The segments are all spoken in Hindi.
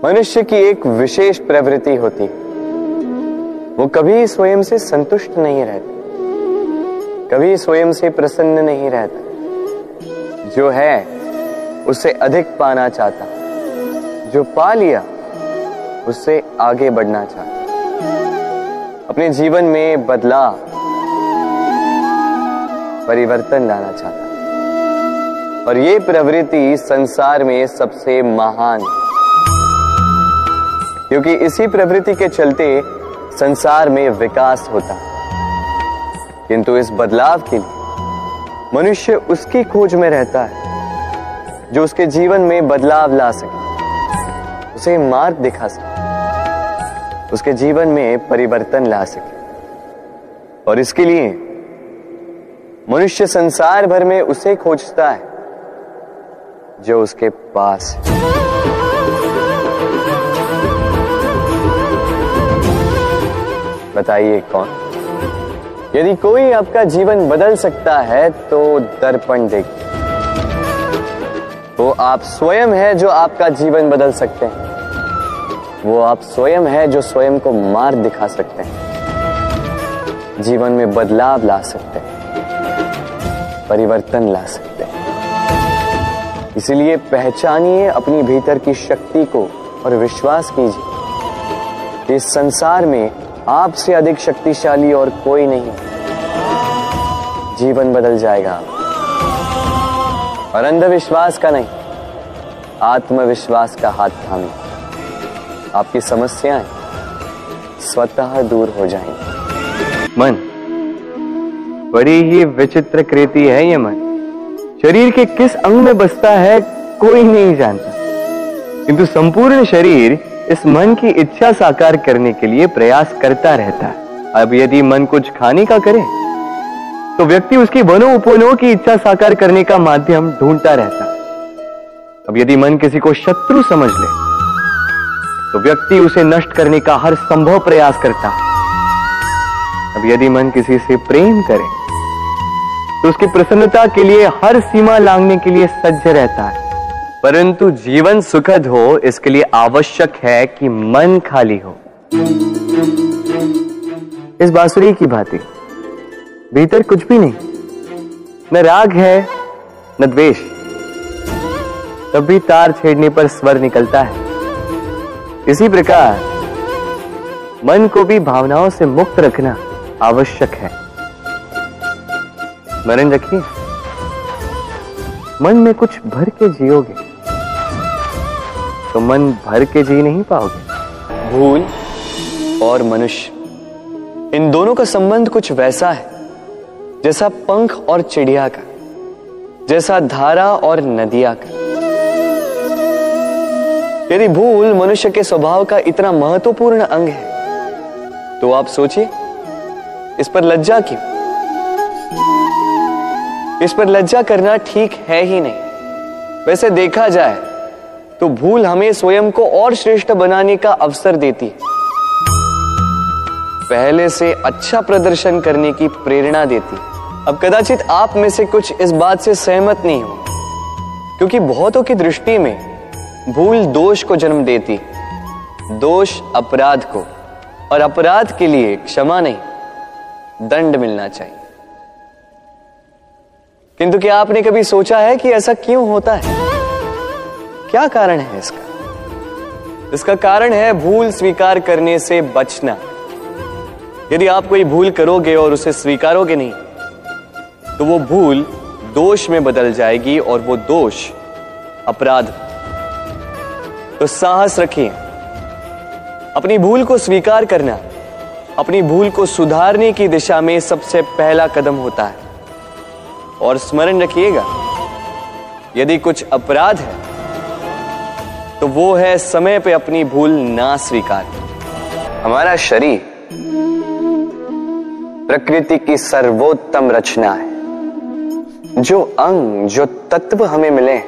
मनुष्य की एक विशेष प्रवृत्ति होती है, वो कभी स्वयं से संतुष्ट नहीं रहता, कभी स्वयं से प्रसन्न नहीं रहता। जो है उससे अधिक पाना चाहता, जो पा लिया उससे आगे बढ़ना चाहता, अपने जीवन में बदलाव, परिवर्तन लाना चाहता। और ये प्रवृत्ति संसार में सबसे महान है, क्योंकि इसी प्रवृत्ति के चलते संसार में विकास होता है। किंतु इस बदलाव के लिए मनुष्य उसकी खोज में रहता है जो उसके जीवन में बदलाव ला सके, उसे मार्ग दिखा सके, उसके जीवन में परिवर्तन ला सके। और इसके लिए मनुष्य संसार भर में उसे खोजता है जो उसके पास है। बताइए कौन? यदि कोई आपका जीवन बदल सकता है तो दर्पण देखिए। वो आप स्वयं है जो आपका जीवन बदल सकते हैं। वो आप स्वयं है जो स्वयं को मार्ग दिखा सकते हैं, जीवन में बदलाव ला सकते हैं, परिवर्तन ला सकते हैं। इसलिए पहचानिए अपनी भीतर की शक्ति को और विश्वास कीजिए कि इस संसार में आपसे अधिक शक्तिशाली और कोई नहीं। जीवन बदल जाएगा और अंधविश्वास का नहीं, आत्मविश्वास का हाथ थामे आपकी समस्याएं स्वतः दूर हो जाएंगी। मन बड़ी ही विचित्र कृति है। ये मन शरीर के किस अंग में बसता है कोई नहीं जानता, किंतु संपूर्ण शरीर इस मन की इच्छा साकार करने के लिए प्रयास करता रहता है। अब यदि मन कुछ खाने का करे तो व्यक्ति उसकी वनोपवनों की इच्छा साकार करने का माध्यम ढूंढता रहता है। अब यदि मन किसी को शत्रु समझ ले तो व्यक्ति उसे नष्ट करने का हर संभव प्रयास करता है। अब यदि मन किसी से प्रेम करे तो उसकी प्रसन्नता के लिए हर सीमा लांघने के लिए सज्ज रहता है। परंतु जीवन सुखद हो इसके लिए आवश्यक है कि मन खाली हो। इस बांसुरी की भांति भीतर कुछ भी नहीं, न राग है न द्वेष, तब भी तार छेड़ने पर स्वर निकलता है। इसी प्रकार मन को भी भावनाओं से मुक्त रखना आवश्यक है। स्मरण रखिए, मन में कुछ भर के जियोगे तो मन भर के जी नहीं पाओगे। भूल और मनुष्य, इन दोनों का संबंध कुछ वैसा है जैसा पंख और चिड़िया का, जैसा धारा और नदिया का। यदि भूल मनुष्य के स्वभाव का इतना महत्वपूर्ण अंग है तो आप सोचिए, इस पर लज्जा क्यों? इस पर लज्जा करना ठीक है ही नहीं। वैसे देखा जाए तो भूल हमें स्वयं को और श्रेष्ठ बनाने का अवसर देती है, पहले से अच्छा प्रदर्शन करने की प्रेरणा देती है। अब कदाचित आप में से कुछ इस बात से सहमत नहीं हो, क्योंकि बहुतों की दृष्टि में भूल दोष को जन्म देती, दोष अपराध को, और अपराध के लिए क्षमा नहीं दंड मिलना चाहिए। किंतु क्या आपने कभी सोचा है कि ऐसा क्यों होता है? क्या कारण है इसका? इसका कारण है भूल स्वीकार करने से बचना। यदि आप कोई भूल करोगे और उसे स्वीकारोगे नहीं तो वो भूल दोष में बदल जाएगी और वो दोष अपराध। तो साहस रखिए, अपनी भूल को स्वीकार करना अपनी भूल को सुधारने की दिशा में सबसे पहला कदम होता है। और स्मरण रखिएगा, यदि कुछ अपराध है तो वो है समय पे अपनी भूल ना स्वीकार। हमारा शरीर प्रकृति की सर्वोत्तम रचना है। जो अंग, जो तत्व हमें मिले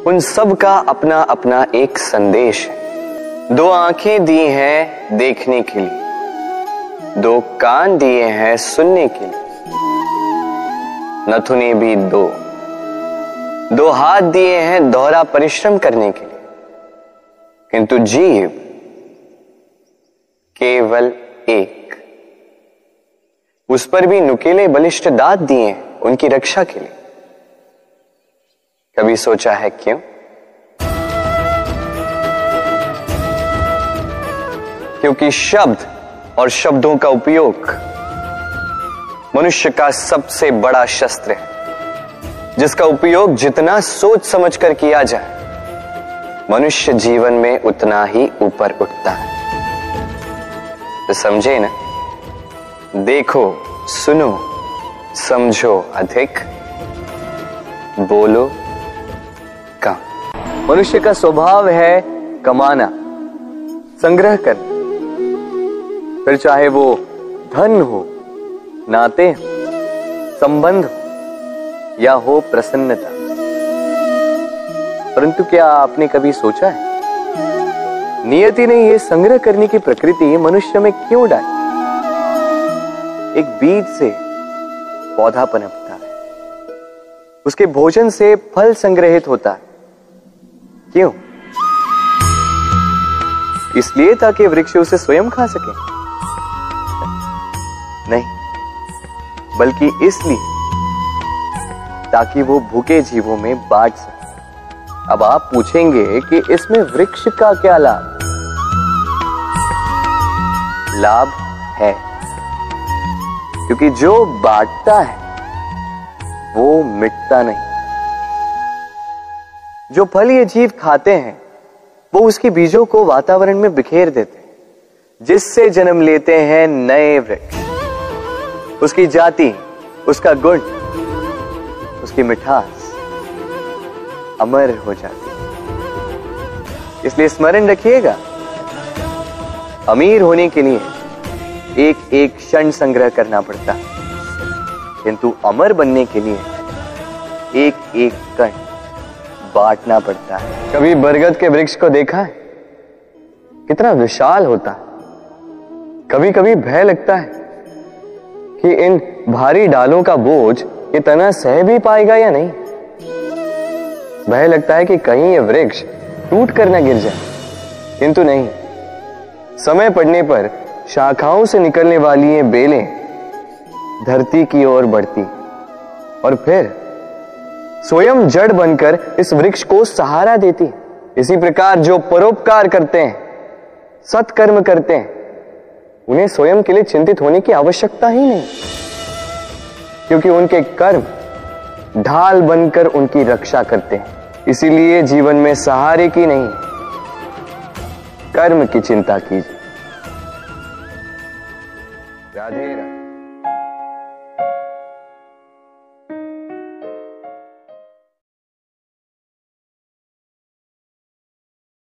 उन सब का अपना अपना एक संदेश है। दो आंखें दी हैं देखने के लिए, दो कान दिए हैं सुनने के लिए, नथुने भी दो हाथ दिए हैं दोहरा परिश्रम करने के लिए, किंतु जीव केवल एक। उस पर भी नुकीले बलिष्ठ दांत दिए उनकी रक्षा के लिए। कभी सोचा है क्यों? क्योंकि शब्द और शब्दों का उपयोग मनुष्य का सबसे बड़ा शस्त्र है, जिसका उपयोग जितना सोच समझकर किया जाए मनुष्य जीवन में उतना ही ऊपर उठता है। तो समझे ना? देखो, सुनो, समझो अधिक, बोलो कम। मनुष्य का स्वभाव है कमाना, संग्रह करना, फिर चाहे वो धन हो, नाते हो, संबंध हो या हो प्रसन्नता। परंतु क्या आपने कभी सोचा है नियति ने यह संग्रह करने की प्रकृति मनुष्य में क्यों डाली? एक बीज से पौधा पनपता है, उसके भोजन से फल संग्रहित होता है। क्यों? इसलिए ताकि वृक्ष उसे स्वयं खा सके? नहीं, बल्कि इसलिए ताकि वो भूखे जीवों में बांट सके। अब आप पूछेंगे कि इसमें वृक्ष का क्या लाभ? लाभ है, क्योंकि जो बांटता है वो मिटता नहीं। जो फल ये जीव खाते हैं वो उसके बीजों को वातावरण में बिखेर देते हैं, जिससे जन्म लेते हैं नए वृक्ष। उसकी जाति, उसका गुण, उसकी मिठास अमर हो जाती है। इसलिए स्मरण रखिएगा, अमीर होने के लिए एक एक क्षण संग्रह करना पड़ता है, किंतु अमर बनने के लिए एक एक कण बांटना पड़ता है। कभी बरगद के वृक्ष को देखा है? कितना विशाल होता है। कभी कभी भय लगता है कि इन भारी डालों का बोझ ये तना सह भी पाएगा या नहीं। भय लगता है कि कहीं ये वृक्ष टूट कर न गिर जाए, किंतु नहीं। समय पड़ने पर शाखाओं से निकलने वाली ये बेलें धरती की ओर बढ़ती और फिर स्वयं जड़ बनकर इस वृक्ष को सहारा देती। इसी प्रकार जो परोपकार करते हैं, सत्कर्म करते हैं, उन्हें स्वयं के लिए चिंतित होने की आवश्यकता ही नहीं, क्योंकि उनके कर्म ढाल बनकर उनकी रक्षा करते हैं। इसीलिए जीवन में सहारे की नहीं, कर्म की चिंता कीजिए। राधे राधे।